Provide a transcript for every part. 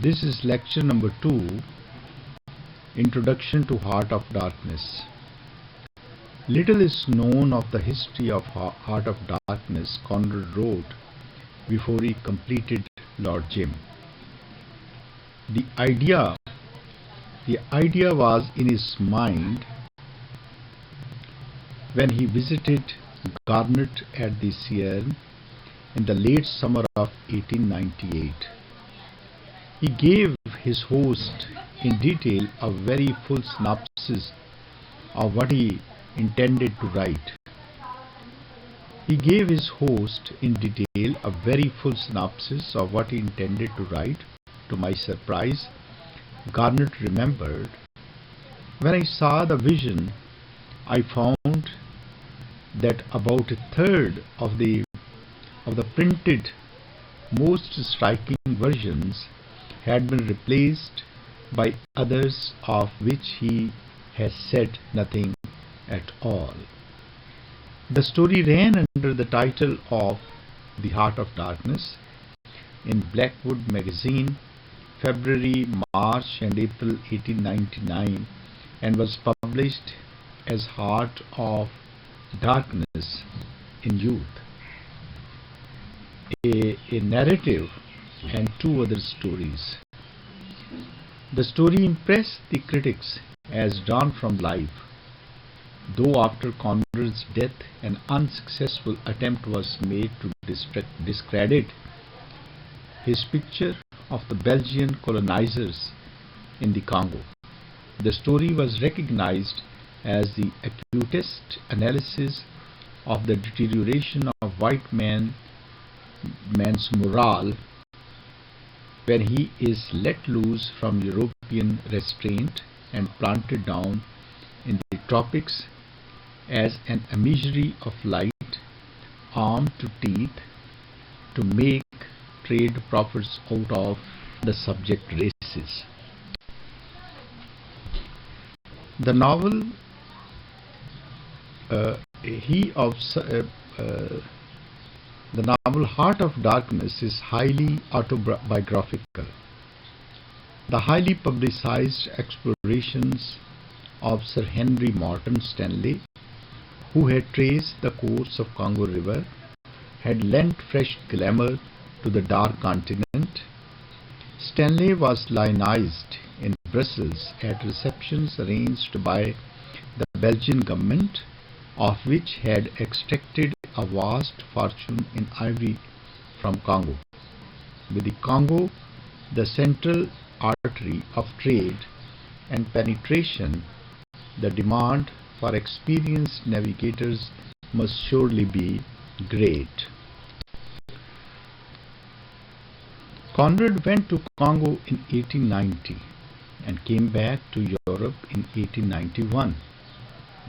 This is lecture number 2, Introduction to Heart of Darkness. Little is known of the history of Heart of Darkness Conrad wrote before he completed Lord Jim. The idea was in his mind when he visited Garnet at the Cairn in the late summer of 1898. He gave his host in detail a very full synopsis of what he intended to write. To my surprise, Garnet remembered, "When I saw the vision, I found that about a third of the printed, most striking versions had been replaced by others of which he has said nothing at all." The story ran under the title of The Heart of Darkness in Blackwood magazine, February, March and April 1899, and was published as Heart of Darkness in Youth, a narrative and 2 other stories. The story impressed the critics as drawn from life, though after Conrad's death an unsuccessful attempt was made to discredit his picture of the Belgian colonizers in the Congo. The story was recognized as the acutest analysis of the deterioration of white man's morale when he is let loose from European restraint and planted down in the tropics as an imagery of light, armed to teeth, to make trade profits out of the subject races. The novel Heart of Darkness is highly autobiographical. The highly publicized explorations of Sir Henry Morton Stanley, who had traced the course of Congo River, had lent fresh glamour to the dark continent. Stanley was lionized in Brussels at receptions arranged by the Belgian government, of which had extracted a vast fortune in ivory from Congo. With the Congo the central artery of trade and penetration, the demand for experienced navigators must surely be great. Conrad went to Congo in 1890 and came back to Europe in 1891.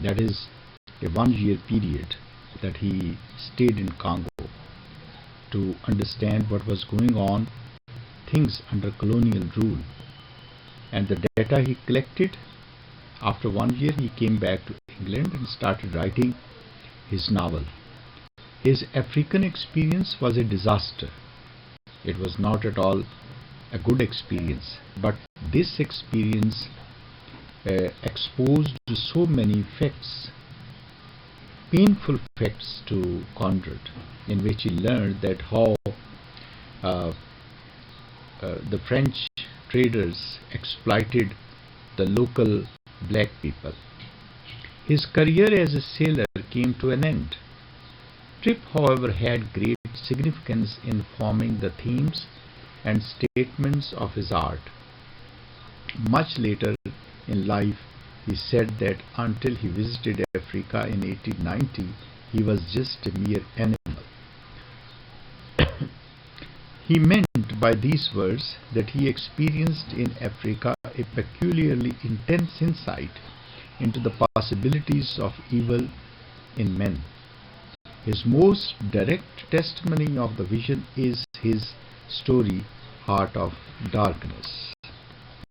That is a 1-year period that he stayed in Congo to understand what was going on, things under colonial rule. And the data he collected, after 1 year he came back to England and started writing his novel. His African experience was a disaster. It was not at all a good experience, but this experience exposed so many facts, painful facts to Conrad, in which he learned that how the French traders exploited the local black people. His career as a sailor came to an end. Trip, however, had great significance in forming the themes and statements of his art. Much later in life, he said that until he visited Africa in 1890, he was just a mere animal. He meant by these words that he experienced in Africa a peculiarly intense insight into the possibilities of evil in men. His most direct testimony of the vision is his story, Heart of Darkness.